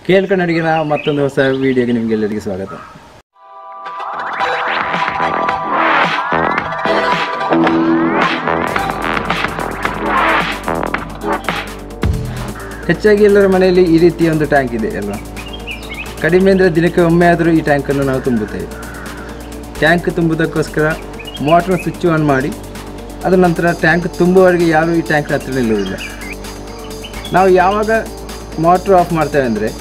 KL ಕನ್ನಡಿಗನ ಮತ್ತೊಂದು ಹೊಸ ವಿಡಿಯೋಗೆ ನಿಮಗೆಲ್ಲರಿಗೂ ಸ್ವಾಗತ. ಹೆಚ್ಚಾಗಿ ಎಲ್ಲರ ಮನೆಯಲ್ಲಿ ಈ ರೀತಿಯ ಒಂದು ಟ್ಯಾಂಕ್ ಇದೆ ಅಲ್ವಾ. ಕಡಿಮೆ ಅಂದರೆ ದಿನಕ್ಕೆ ಒಮ್ಮೆ ಆದರೂ ಈ ಟ್ಯಾಂಕನ್ನು ನಾವು ತುಂಬುತ್ತೇವೆ. ಟ್ಯಾಂಕ್ ತುಂಬುವುದಕ್ಕೋಸ್ಕರ ಮೋಟ್ರನ್ನ ಸ್ವಿಚ್ ಆನ್ ಮಾಡಿ ಅದರ ನಂತರ ಟ್ಯಾಂಕ್ ತುಂಬುವವರೆಗೆ ಯಾರೂ ಈ ಟ್ಯಾಂಕ್ನ ಹತ್ರ ನಿಲ್ಲುವುದಿಲ್ಲ. ನಾವು ಯಾವಾಗ ಮೋಟ್ರ್ ಆಫ್ ಮಾಡ್ತೇವೆ ಅಂದರೆ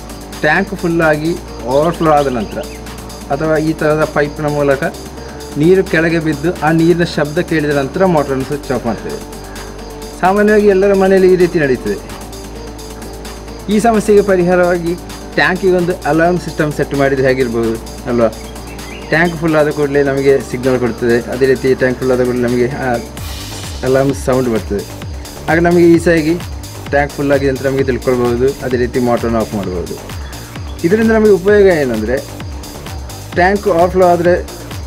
ಟ್ಯಾಂಕ್ ಫುಲ್ಲಾಗಿ ಓವರ್ಫ್ಲೋ ಆದ ನಂತರ ಅಥವಾ ಈ ಥರದ ಪೈಪ್ನ ಮೂಲಕ ನೀರು ಕೆಳಗೆ ಬಿದ್ದು ಆ ನೀರಿನ ಶಬ್ದ ಕೇಳಿದ ನಂತರ ಮೋಟ್ರನ್ನು ಸ್ವಿಚ್ ಆಫ್ ಮಾಡ್ತೇವೆ. ಸಾಮಾನ್ಯವಾಗಿ ಎಲ್ಲರ ಮನೆಯಲ್ಲಿ ಈ ರೀತಿ ನಡೀತದೆ. ಈ ಸಮಸ್ಯೆಗೆ ಪರಿಹಾರವಾಗಿ ಟ್ಯಾಂಕಿಗೆ ಒಂದು ಅಲಾರ್ಮ್ ಸಿಸ್ಟಮ್ ಸೆಟ್ ಮಾಡಿದರೆ ಹೇಗಿರ್ಬೋದು ಅಲ್ವಾ. ಟ್ಯಾಂಕ್ ಫುಲ್ ಆದ ಕೂಡಲೇ ನಮಗೆ ಸಿಗ್ನಲ್ ಕೊಡ್ತದೆ. ಅದೇ ರೀತಿ ಟ್ಯಾಂಕ್ ಫುಲ್ ಆದ ಕೂಡಲೇ ನಮಗೆ ಅಲಾರ್ಮ್ ಸೌಂಡ್ ಬರ್ತದೆ. ಆಗ ನಮಗೆ ಈಸಿಯಾಗಿ ಟ್ಯಾಂಕ್ ಫುಲ್ ಆಗಿದೆ ಅಂತ ನಮಗೆ ತಿಳ್ಕೊಳ್ಬೋದು. ಅದೇ ರೀತಿ ಮೋಟ್ರನ್ನು ಆಫ್ ಮಾಡ್ಬೋದು. ಇದರಿಂದ ನಮಗೆ ಉಪಯೋಗ ಏನಂದರೆ, ಟ್ಯಾಂಕ್ ಓವರ್ಫ್ಲೋ ಆದರೆ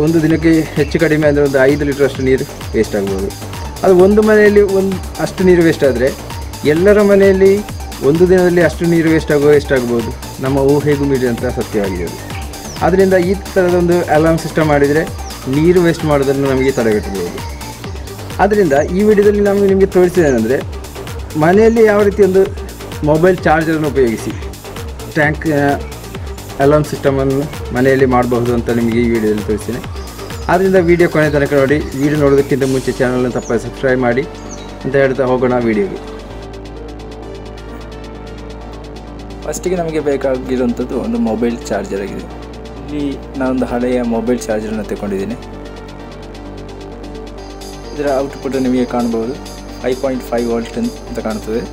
ಒಂದು ದಿನಕ್ಕೆ ಹೆಚ್ಚು ಕಡಿಮೆ ಅಂದರೆ ಒಂದು 5 ಲೀಟ್ರಷ್ಟು ನೀರು ವೇಸ್ಟ್ ಆಗ್ಬೋದು. ಅದು ಒಂದು ಮನೆಯಲ್ಲಿ ಅಷ್ಟು ನೀರು ವೇಸ್ಟ್ ಆದರೆ ಎಲ್ಲರ ಮನೆಯಲ್ಲಿ ಒಂದು ದಿನದಲ್ಲಿ ಅಷ್ಟು ನೀರು ಎಷ್ಟಾಗ್ಬೋದು ನಮ್ಮ ಊಹೆಗೂ ಮೀರಿದಂಥ ಸತ್ಯವಾಗಿದೆ ಅದು. ಆದ್ದರಿಂದ ಈ ಥರದೊಂದು ಅಲಾರ್ಮ್ ಸಿಸ್ಟಮ್ ಮಾಡಿದರೆ ನೀರು ವೇಸ್ಟ್ ಮಾಡೋದನ್ನು ನಮಗೆ ತಡೆಗಟ್ಟಬಹುದು. ಆದ್ದರಿಂದ ಈ ವಿಡಿಯೋದಲ್ಲಿ ನಾವು ನಿಮಗೆ ತೋರಿಸಿದ್ದೇನೆಂದರೆ, ಮನೆಯಲ್ಲಿ ಯಾವ ರೀತಿ ಒಂದು ಮೊಬೈಲ್ ಚಾರ್ಜರನ್ನು ಉಪಯೋಗಿಸಿ ಟ್ಯಾಂಕ್ ಅಲಾರ್ಮ್ ಸಿಸ್ಟಮನ್ನು ಮನೆಯಲ್ಲಿ ಮಾಡಬಹುದು ಅಂತ ನಿಮಗೆ ಈ ವಿಡಿಯೋದಲ್ಲಿ ತೋರಿಸ್ತೇನೆ. ಆದ್ದರಿಂದ ವಿಡಿಯೋ ಕೊನೆ ತನಕ ನೋಡಿ. ವಿಡಿಯೋ ನೋಡೋದಕ್ಕಿಂತ ಮುಂಚೆ ಚಾನಲನ್ನು ತಪ್ಪದೆ ಸಬ್ಸ್ಕ್ರೈಬ್ ಮಾಡಿ ಅಂತ ಹೇಳ್ತಾ ಹೋಗೋಣ ವಿಡಿಯೋಗೆ. ಫಸ್ಟಿಗೆ ನಮಗೆ ಬೇಕಾಗಿರುವಂಥದ್ದು ಒಂದು ಮೊಬೈಲ್ ಚಾರ್ಜರ್ ಆಗಿದೆ. ಇಲ್ಲಿ ನಾನೊಂದು ಹಳೆಯ ಮೊಬೈಲ್ ಚಾರ್ಜರನ್ನು ತಗೊಂಡಿದ್ದೀನಿ. ಇದರ ಔಟ್ಪುಟ್ ನಿಮಗೆ ಕಾಣಬಹುದು. 5.5 ವೋಲ್ಟ್ ಅಂತ ಕಾಣ್ತದೆ.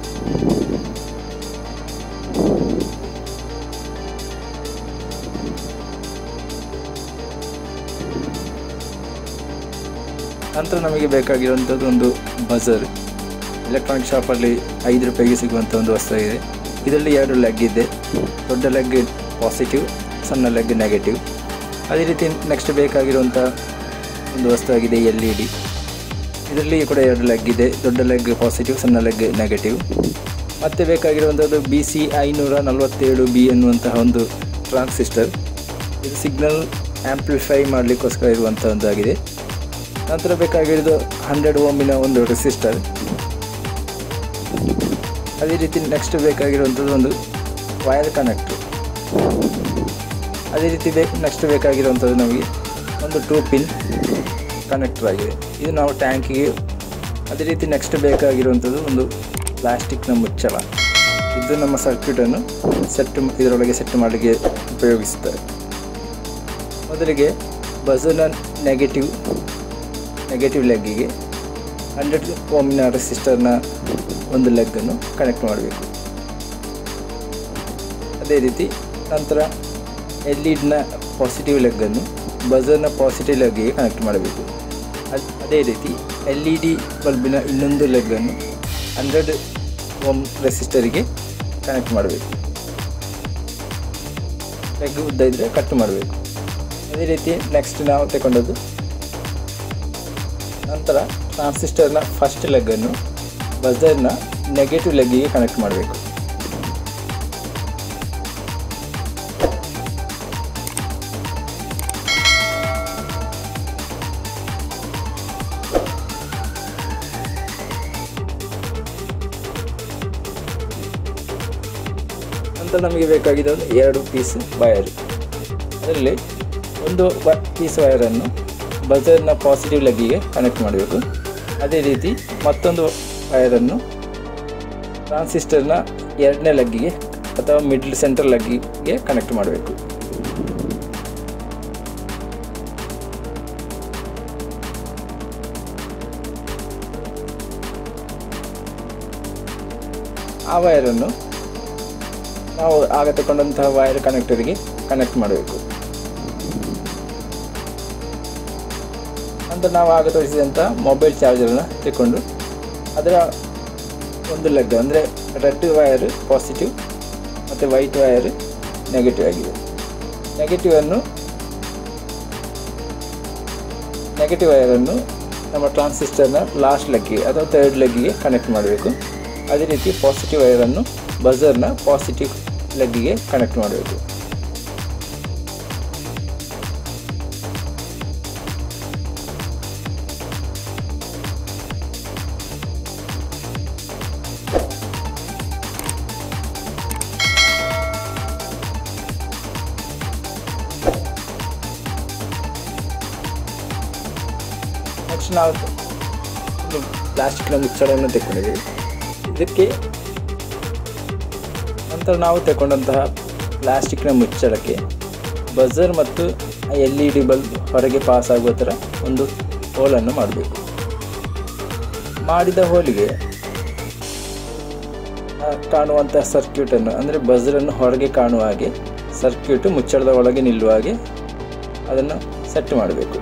ನಂತರ ನಮಗೆ ಬೇಕಾಗಿರುವಂಥದ್ದು ಒಂದು ಬಜರ್. ಎಲೆಕ್ಟ್ರಾನಿಕ್ ಶಾಪಲ್ಲಿ 5 ರೂಪಾಯಿಗೆ ಸಿಗುವಂಥ ಒಂದು ವಸ್ತುವಾಗಿದೆ. ಇದರಲ್ಲಿ 2 ಲೆಗ್ ಇದೆ. ದೊಡ್ಡ ಲೆಗ್ ಪಾಸಿಟಿವ್, ಸಣ್ಣ ಲೆಗ್ ನೆಗೆಟಿವ್. ಅದೇ ರೀತಿ ನೆಕ್ಸ್ಟ್ ಬೇಕಾಗಿರುವಂಥ ಒಂದು ವಸ್ತುವಾಗಿದೆ LED. ಇದರಲ್ಲಿ ಕೂಡ 2 ಲೆಗ್ ಇದೆ. ದೊಡ್ಡ ಲೆಗ್ ಪಾಸಿಟಿವ್, ಸಣ್ಣ ಲೆಗ್ ನೆಗೆಟಿವ್. ಮತ್ತು ಬೇಕಾಗಿರುವಂಥದ್ದು BC 547B ಎನ್ನುವಂತಹ ಒಂದು ಟ್ರಾನ್ಸಿಸ್ಟರ್. ಇದು ಸಿಗ್ನಲ್ ಆ್ಯಂಪ್ಲಿಫೈ ಮಾಡಲಿಕ್ಕೋಸ್ಕರ ಇರುವಂಥ ಒಂದಾಗಿದೆ. ನಂತರ ಬೇಕಾಗಿರೋದು 100 ಓಮಿನ ಒಂದು ರೆಸಿಸ್ಟರ್. ಅದೇ ರೀತಿ ನೆಕ್ಸ್ಟ್ ಬೇಕಾಗಿರುವಂಥದ್ದು ಒಂದು ವೈರ್ ಕನೆಕ್ಟ್ರು. ಅದೇ ರೀತಿ ನೆಕ್ಸ್ಟ್ ಬೇಕಾಗಿರುವಂಥದ್ದು ನಮಗೆ ಒಂದು 2 ಪಿನ್ ಕನೆಕ್ಟರ್ ಆಗಿದೆ. ಇದು ನಾವು ಟ್ಯಾಂಕಿಗೆ. ಅದೇ ರೀತಿ ನೆಕ್ಸ್ಟ್ ಬೇಕಾಗಿರುವಂಥದ್ದು ಒಂದು ಪ್ಲಾಸ್ಟಿಕ್ನ ಮುಚ್ಚಳ. ಇದು ನಮ್ಮ ಸರ್ಕ್ಯೂಟನ್ನು ಇದರೊಳಗೆ ಸೆಟ್ ಮಾಡಲಿಕ್ಕೆ ಉಪಯೋಗಿಸುತ್ತಾರೆ. ಮೊದಲಿಗೆ ಬಜರ್ನ ನೆಗೆಟಿವ್ ಲೆಗ್ಗಿಗೆ 100 ಓಮಿನ ರೆಸಿಸ್ಟರ್ನ ಒಂದು ಲೆಗ್ಗನ್ನು ಕನೆಕ್ಟ್ ಮಾಡಬೇಕು. ಅದೇ ರೀತಿ ನಂತರ LED ಪಾಸಿಟಿವ್ ಲೆಗ್ಗನ್ನು ಬಜರ್ನ ಪಾಸಿಟಿವ್ ಲೆಗ್ಗಿಗೆ ಕನೆಕ್ಟ್ ಮಾಡಬೇಕು. ಅದೇ ರೀತಿ LED ಬಲ್ಬಿನ ಇನ್ನೊಂದು ಲೆಗ್ಗನ್ನು 100 ಓಮ್ ರೆಸಿಸ್ಟರಿಗೆ ಕನೆಕ್ಟ್ ಮಾಡಬೇಕು. ಲೆಗ್ ಉದ್ದ ಇದ್ದರೆ ಕಟ್ ಮಾಡಬೇಕು. ಅದೇ ರೀತಿ ನೆಕ್ಸ್ಟ್ ನಾವು ತಗೊಂಡದ್ದು ನಂತರ ಟ್ರಾನ್ಸಿಸ್ಟರ್ನ ಫಸ್ಟ್ ಲೆಗ್ಗನ್ನು ಬಜರ್ನ ನೆಗೆಟಿವ್ ಲೆಗ್ಗಿಗೆ ಕನೆಕ್ಟ್ ಮಾಡಬೇಕು. ನಂತರ ನಮಗೆ ಬೇಕಾಗಿದ್ದ ಒಂದು 2 ಪೀಸ್ ವಯರ್. ಅದರಲ್ಲಿ ಒಂದು ಪೀಸ್ ವಯರನ್ನು ಬಜರ್ನ ಪಾಸಿಟಿವ್ ಲೆಗ್ಗಿಗೆ ಕನೆಕ್ಟ್ ಮಾಡಬೇಕು. ಅದೇ ರೀತಿ ಮತ್ತೊಂದು ವಯರನ್ನು ಟ್ರಾನ್ಸಿಸ್ಟರ್ನ 2ನೇ ಲೆಗ್ಗಿಗೆ ಅಥವಾ ಮಿಡ್ಲ್ ಸೆಂಟರ್ ಲೆಗ್ಗಿಗೆ ಕನೆಕ್ಟ್ ಮಾಡಬೇಕು. ಆ ವಯರನ್ನು ನಾವು ಆಗ ತಗೊಂಡಂತಹ ವೈರ್ ಕನೆಕ್ಟರಿಗೆ ಕನೆಕ್ಟ್ ಮಾಡಬೇಕು. ನಂತರ ನಾವು ಆಗ ತೋರಿಸಿದಂಥ ಮೊಬೈಲ್ ಚಾರ್ಜರನ್ನು ತಗೊಂಡು ಅದರ ಒಂದು ಲೆಗ್ ಅಂದರೆ ರೆಡ್ ವೈರ್ ಪಾಸಿಟಿವ್ ಮತ್ತು ವೈಟ್ ವೈರ್ ನೆಗೆಟಿವ್ ಆಗಿದೆ. ನೆಗೆಟಿವ್ ವೈರನ್ನು ನಮ್ಮ ಟ್ರಾನ್ಸಿಸ್ಟರ್ನ ಲಾಸ್ಟ್ ಲೆಗ್ಗಿಗೆ ಅಥವಾ 3rd ಲೆಗ್ಗಿಗೆ ಕನೆಕ್ಟ್ ಮಾಡಬೇಕು. ಅದೇ ರೀತಿ ಪಾಸಿಟಿವ್ ವೈರನ್ನು ಬಜರ್ನ ಪಾಸಿಟಿವ್ ಪ್ಲಗ್ಗಿಗೆ ಕನೆಕ್ಟ್ ಮಾಡಬೇಕು. ನೆಕ್ಸ್ಟ್ ನಾವು ಪ್ಲಾಸ್ಟಿಕ್ನ ಮುಚ್ಚಳವನ್ನು ತೆಕ್ಕೊಂಡಿದ್ದೀವಿ. ಇದಕ್ಕೆ ನಂತರ ನಾವು ತೆಗೊಂಡಂತಹ ಪ್ಲಾಸ್ಟಿಕ್ನ ಮುಚ್ಚಳಕ್ಕೆ ಬಜರ್ ಮತ್ತು LED ಬಲ್ಬ್ ಹೊರಗೆ ಪಾಸ್ ಆಗುವ ಥರ ಒಂದು ಹೋಲನ್ನು ಮಾಡಬೇಕು. ಮಾಡಿದ ಹೋಲಿಗೆ ಕಾಣುವಂತಹ ಸರ್ಕ್ಯೂಟನ್ನು ಅಂದರೆ ಬಜರನ್ನು ಹೊರಗೆ ಕಾಣುವ ಹಾಗೆ ಸರ್ಕ್ಯೂಟ್ ಮುಚ್ಚಳದ ಒಳಗೆ ನಿಲ್ಲುವ ಹಾಗೆ ಅದನ್ನು ಸೆಟ್ ಮಾಡಬೇಕು.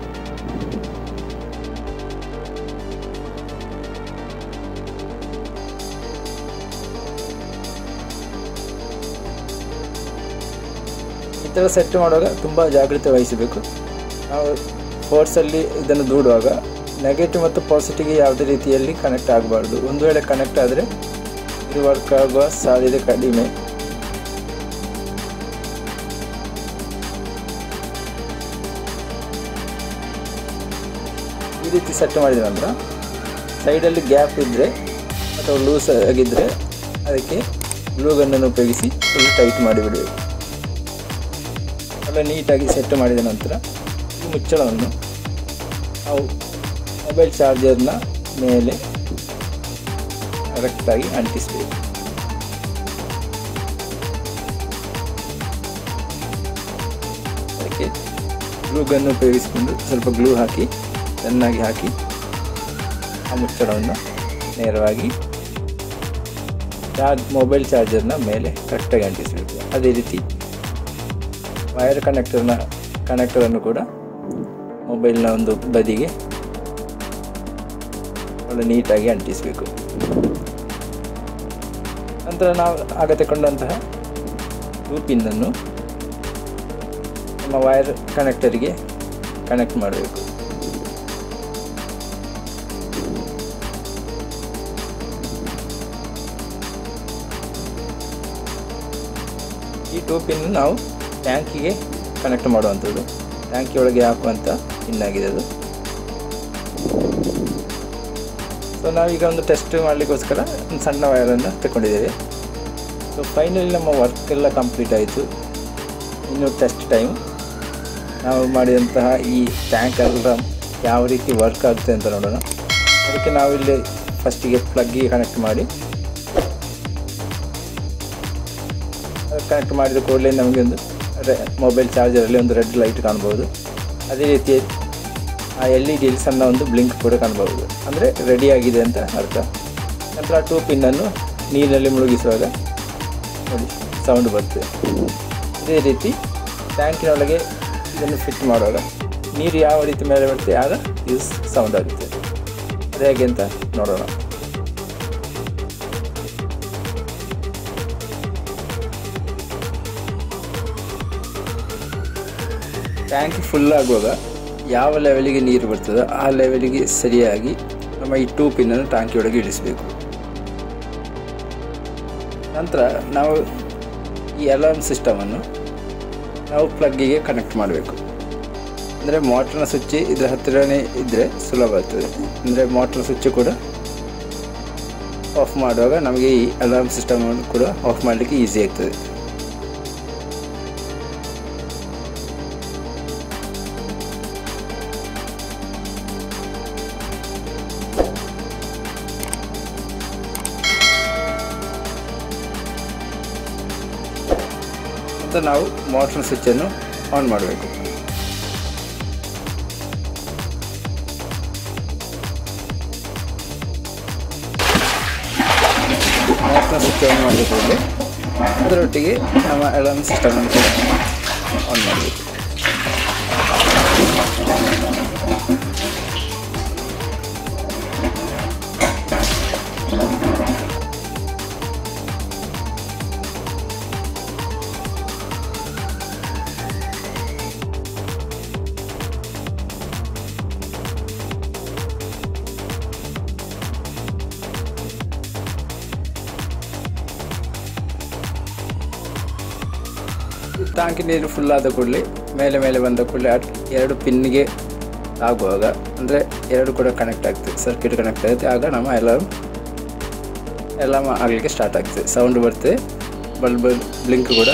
ಈ ಥರ ಸೆಟ್ ಮಾಡುವಾಗ ತುಂಬ ಜಾಗ್ರತೆ ವಹಿಸಬೇಕು. ನಾವು ಫೋರ್ಸಲ್ಲಿ ಇದನ್ನು ದೂಡುವಾಗ ನೆಗೆಟಿವ್ ಮತ್ತು ಪಾಸಿಟಿವ್ಗೆ ಯಾವುದೇ ರೀತಿಯಲ್ಲಿ ಕನೆಕ್ಟ್ ಆಗಬಾರ್ದು. ಒಂದು ವೇಳೆ ಕನೆಕ್ಟ್ ಆದರೆ ಇದು ವರ್ಕ್ ಆಗುವ ಸಾಧ್ಯತೆ ಕಡಿಮೆ. ಈ ರೀತಿ ಸೆಟ್ ಮಾಡಿದ ನಂತರ ಸೈಡಲ್ಲಿ ಗ್ಯಾಪ್ ಇದ್ದರೆ ಅಥವಾ ಲೂಸ್ ಆಗಿದ್ದರೆ ಅದಕ್ಕೆ ಗ್ಲೂ ಗನ್ನನ್ನು ಉಪಯೋಗಿಸಿ ಫುಲ್ ಟೈಟ್ ಮಾಡಿಬಿಡಬೇಕು. ಎಲ್ಲ ನೀಟಾಗಿ ಸೆಟ್ ಮಾಡಿದ ನಂತರ ಈ ಮುಚ್ಚಳವನ್ನು ನಾವು ಮೊಬೈಲ್ ಚಾರ್ಜರ್ನ ಮೇಲೆ ಕರೆಕ್ಟಾಗಿ ಅಂಟಿಸಬೇಕು. ಅದಕ್ಕೆ ಗ್ಲೂ ಗನ್ ಉಪಯೋಗಿಸಿಕೊಂಡು ಸ್ವಲ್ಪ ಗ್ಲೂ ಹಾಕಿ ಚೆನ್ನಾಗಿ ಹಾಕಿ ಆ ಮುಚ್ಚಳವನ್ನು ನೇರವಾಗಿ ಮೊಬೈಲ್ ಚಾರ್ಜರ್ನ ಮೇಲೆ ಕರೆಕ್ಟಾಗಿ ಅಂಟಿಸಬೇಕು. ಅದೇ ರೀತಿ ವೈರ್ ಕನೆಕ್ಟರನ್ನು ಕೂಡ ಮೊಬೈಲ್ನ ಒಂದು ಬದಿಗೆ ಒಳ್ಳೆ ನೀಟಾಗಿ ಅಂಟಿಸಬೇಕು. ನಂತರ ನಾವು ಆಗ ತೆಗೊಂಡಂತಹ 2 ಪಿನ್ನನ್ನು ನಮ್ಮ ವೈರ್ ಕನೆಕ್ಟರಿಗೆ ಕನೆಕ್ಟ್ ಮಾಡಬೇಕು. ಈ 2 ಪಿನ್ ನಾವು ಟ್ಯಾಂಕಿಗೆ ಕನೆಕ್ಟ್ ಮಾಡುವಂಥದ್ದು. ಟ್ಯಾಂಕಿ ಒಳಗೆ ಹಾಕುವಂಥ ಪಿನ್ ಆಗಿದೆ ಅದು. ಸೊ ನಾವೀಗ ಒಂದು ಟೆಸ್ಟ್ ಮಾಡಲಿಕ್ಕೋಸ್ಕರ ಒಂದು ಸಣ್ಣ ವೈರನ್ನು ತಗೊಂಡಿದ್ದೇವೆ. ಸೊ ಫೈನಲಿ ನಮ್ಮ ವರ್ಕ್ ಎಲ್ಲ ಕಂಪ್ಲೀಟ್ ಆಯಿತು. ಇನ್ನು ಟೆಸ್ಟ್ ಟೈಮ್ ನಾವು ಮಾಡಿದಂತಹ ಈ ಟ್ಯಾಂಕ್ ಅಲಾರ್ಮ್ ಯಾವ ರೀತಿ ವರ್ಕ್ ಆಗುತ್ತೆ ಅಂತ ನೋಡೋಣ. ಅದಕ್ಕೆ ನಾವಿಲ್ಲಿ ಫಸ್ಟಿಗೆ ಪ್ಲಗ್ಗಿಗೆ ಕನೆಕ್ಟ್ ಮಾಡಿ ಕನೆಕ್ಟ್ ಮಾಡಿದ ಕೂಡಲೇ ನಮಗೆ ಒಂದು ಮೊಬೈಲ್ ಚಾರ್ಜರಲ್ಲಿ ಒಂದು ರೆಡ್ ಲೈಟ್ ಕಾಣ್ಬೋದು. ಅದೇ ರೀತಿ ಆ LED ಸಣ್ಣ ಒಂದು ಬ್ಲಿಂಕ್ ಕೂಡ ಕಾಣ್ಬೋದು, ಅಂದರೆ ರೆಡಿಯಾಗಿದೆ ಅಂತ ಅರ್ಥ. ನಂತರ 2 ಪಿನ್ನನ್ನು ನೀರಿನಲ್ಲಿ ಮುಳುಗಿಸುವಾಗ ನೋಡಿ ಸೌಂಡ್ ಬರ್ತದೆ. ಇದೇ ರೀತಿ ಟ್ಯಾಂಕಿನೊಳಗೆ ಇದನ್ನು ಫಿಟ್ ಮಾಡುವಾಗ ನೀರು ಯಾವ ರೀತಿ ಮೇಲೆ ಬರ್ತದೆ ಆಗ ಇದು ಸೌಂಡ್ ಆಗುತ್ತೆ. ಅದು ಹೇಗೆ ಅಂತ ನೋಡೋಣ. ಟ್ಯಾಂಕ್ ಫುಲ್ ಆಗುವಾಗ ಯಾವ ಲೆವೆಲಿಗೆ ನೀರು ಬರ್ತದೋ ಆ ಲೆವೆಲಿಗೆ ಸರಿಯಾಗಿ ನಮ್ಮ ಈ 2 ಪಿನ್ನನ್ನು ಟ್ಯಾಂಕಿಯೊಳಗೆ ಇಳಿಸಬೇಕು. ನಂತರ ನಾವು ಈ ಅಲಾರ್ಮ್ ಸಿಸ್ಟಮನ್ನು ನಾವು ಪ್ಲಗ್ಗಿಗೆ ಕನೆಕ್ಟ್ ಮಾಡಬೇಕು. ಅಂದರೆ ಮೋಟ್ರನ ಸ್ವಿಚ್ ಇದರ ಹತ್ತಿರನೇ ಇದ್ದರೆ ಸುಲಭ ಆಗ್ತದೆ. ಅಂದರೆ ಮೋಟ್ರ್ ಸ್ವಿಚ್ ಕೂಡ ಆಫ್ ಮಾಡುವಾಗ ನಮಗೆ ಈ ಅಲಾರ್ಮ್ ಸಿಸ್ಟಮನ್ನು ಕೂಡ ಆಫ್ ಮಾಡಲಿಕ್ಕೆ ಈಸಿ ಆಗ್ತದೆ. ಅಂತ ನಾವು ಮೋಟರ್ ಸ್ವಿಚ್ಚನ್ನು ಆನ್ ಮಾಡಬೇಕು. ಮೋಟರ್ ಸ್ವಿಚ್ ಆನ್ ಮಾಡಬೇಕಾದ್ರೆ ಅದರೊಟ್ಟಿಗೆ ನಮ್ಮ ಅಲಾರ್ಮ್ ಸಿಸ್ಟಮನ್ನು ಆನ್ ಮಾಡಬೇಕು. ಟಾಂಕಿ ನೀರು ಫುಲ್ ಆದ ಕೂಡಲೇ ಮೇಲೆ ಬಂದ ಕೂಡಲೇ 2 ಪಿನ್ಗೆ ಆಗುವಾಗ ಅಂದರೆ 2 ಕೂಡ ಕನೆಕ್ಟ್ ಆಗ್ತದೆ, ಸರ್ಕ್ಯೂಟ್ ಕನೆಕ್ಟ್ ಆಗುತ್ತೆ. ಆಗ ನಮ್ಮ ಅಲಾರ್ಮ್ ಆಗಲಿಕ್ಕೆ ಸ್ಟಾರ್ಟ್ ಆಗ್ತದೆ, ಸೌಂಡ್ ಬರ್ತದೆ, ಬಲ್ಬ್ ಬ್ಲಿಂಕ್ ಕೂಡ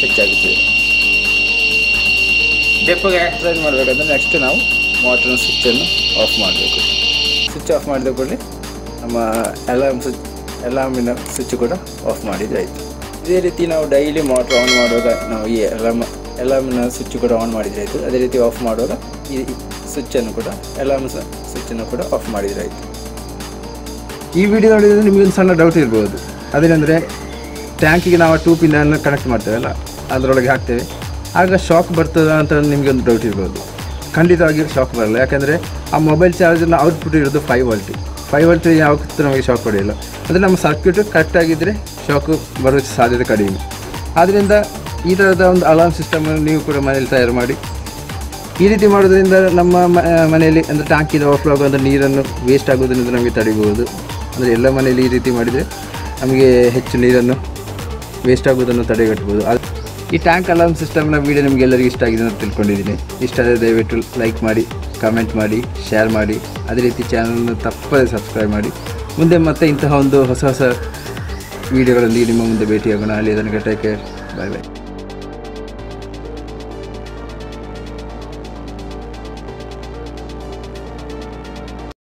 ಹೆಚ್ಚಾಗುತ್ತದೆ. ಡೆಪ್ಪೋಗೆ ಆಕ್ಟಿವೇಟ್ ಮಾಡಬೇಕಂದ್ರೆ ನೆಕ್ಸ್ಟ್ ನಾವು ಮೋಟ್ರನ ಸ್ವಿಚ್ಚನ್ನು ಆಫ್ ಮಾಡಬೇಕು. ಸ್ವಿಚ್ ಆಫ್ ಮಾಡಿದ ಕೂಡಲೇ ನಮ್ಮ ಅಲಾರ್ಮಿನ ಸ್ವಿಚ್ ಕೂಡ ಆಫ್ ಮಾಡಿದರೆ ಆಯಿತು. ಇದೇ ರೀತಿ ನಾವು ಡೈಲಿ ಮೋಟ್ರ್ ಆನ್ ಮಾಡುವಾಗ ನಾವು ಈ ಅಲಾರ್ಮಿನ ಸ್ವಿಚ್ ಕೂಡ ಆನ್ ಮಾಡಿದರೆ ಆಯಿತು. ಅದೇ ರೀತಿ ಆಫ್ ಮಾಡುವಾಗ ಈ ಸ್ವಿಚ್ಚನ್ನು ಕೂಡ ಅಲಾರ್ಮ್ ಸ್ವಿಚ್ಚನ್ನು ಕೂಡ ಆಫ್ ಮಾಡಿದರೆ ಆಯಿತು. ಈ ವಿಡಿಯೋ ನೋಡಿದರೆ ನಿಮಗೊಂದು ಸಣ್ಣ ಡೌಟ್ ಇರ್ಬೋದು, ಅದೇನೆಂದರೆ ಟ್ಯಾಂಕಿಗೆ ನಾವು 2 ಪಿನ್ನನ್ನು ಕನೆಕ್ಟ್ ಮಾಡ್ತೇವಲ್ಲ, ಅದರೊಳಗೆ ಹಾಕ್ತೇವೆ, ಆಗ ಶಾಕ್ ಬರ್ತದ ಅಂತ ನಿಮಗೆ ಒಂದು ಡೌಟ್ ಇರ್ಬೋದು. ಖಂಡಿತವಾಗಿ ಶಾಕ್ ಬರಲ್ಲ, ಯಾಕೆಂದರೆ ಆ ಮೊಬೈಲ್ ಚಾರ್ಜರ್ನ ಔಟ್ಪುಟ್ ಇರೋದು 5 ವೋಲ್ಟ್. 5 ವೋಲ್ಟ್ ಯಾವತ್ತೂ ನಮಗೆ ಶಾಕ್ ಹೊಡೆಯಲ್ಲ. ಅಂದರೆ ನಮ್ಮ ಸರ್ಕ್ಯೂಟು ಕರೆಕ್ಟಾಗಿದ್ದರೆ ಶಾಕು ಬರುವ ಸಾಧ್ಯತೆ ಕಡಿಮೆ. ಆದ್ದರಿಂದ ಈ ಥರದ ಒಂದು ಅಲಾರ್ಮ್ ಸಿಸ್ಟಮನ್ನು ನೀವು ಕೂಡ ಮನೆಯಲ್ಲಿ ತಯಾರು ಮಾಡಿ. ಈ ರೀತಿ ಮಾಡೋದ್ರಿಂದ ನಮ್ಮ ಮನೆಯಲ್ಲಿ ಅಂದರೆ ಟ್ಯಾಂಕಿನ ಓವರ್ಫ್ಲೋ ಆಗುವಂಥ ನೀರನ್ನು ವೇಸ್ಟ್ ಆಗೋದ್ರಿಂದ ನಮಗೆ ತಡಿಬೋದು. ಅಂದರೆ ಎಲ್ಲ ಮನೆಯಲ್ಲಿ ಈ ರೀತಿ ಮಾಡಿದರೆ ನಮಗೆ ಹೆಚ್ಚು ನೀರನ್ನು ವೇಸ್ಟ್ ಆಗೋದನ್ನು ತಡೆಗಟ್ಬೋದು. ಈ ಟ್ಯಾಂಕ್ ಅಲಾರ್ಮ್ ಸಿಸ್ಟಮ್ನ ವೀಡಿಯೋ ನಿಮಗೆ ಎಲ್ಲರಿಗೂ ಇಷ್ಟ ಆಗಿದೆ ಅಂತ ತಿಳ್ಕೊಂಡಿದ್ದೀನಿ. ಇಷ್ಟ ಆದರೆ ದಯವಿಟ್ಟು ಲೈಕ್ ಮಾಡಿ, ಕಮೆಂಟ್ ಮಾಡಿ, ಶೇರ್ ಮಾಡಿ. ಅದೇ ರೀತಿ ಚಾನಲನ್ನು ತಪ್ಪದೇ ಸಬ್ಸ್ಕ್ರೈಬ್ ಮಾಡಿ. ಮುಂದೆ ಮತ್ತೆ ಇಂತಹ ಒಂದು ಹೊಸ ವೀಡಿಯೋಗಳೊಂದಿಗೆ ನಿಮ್ಮ ಮುಂದೆ ಭೇಟಿಯಾಗೋಣ. ಅಲ್ಲಿ ಅದನ್ನು ಟೇಕ್ ಕೇರ್. ಬಾಯ್ ಬಾಯ್.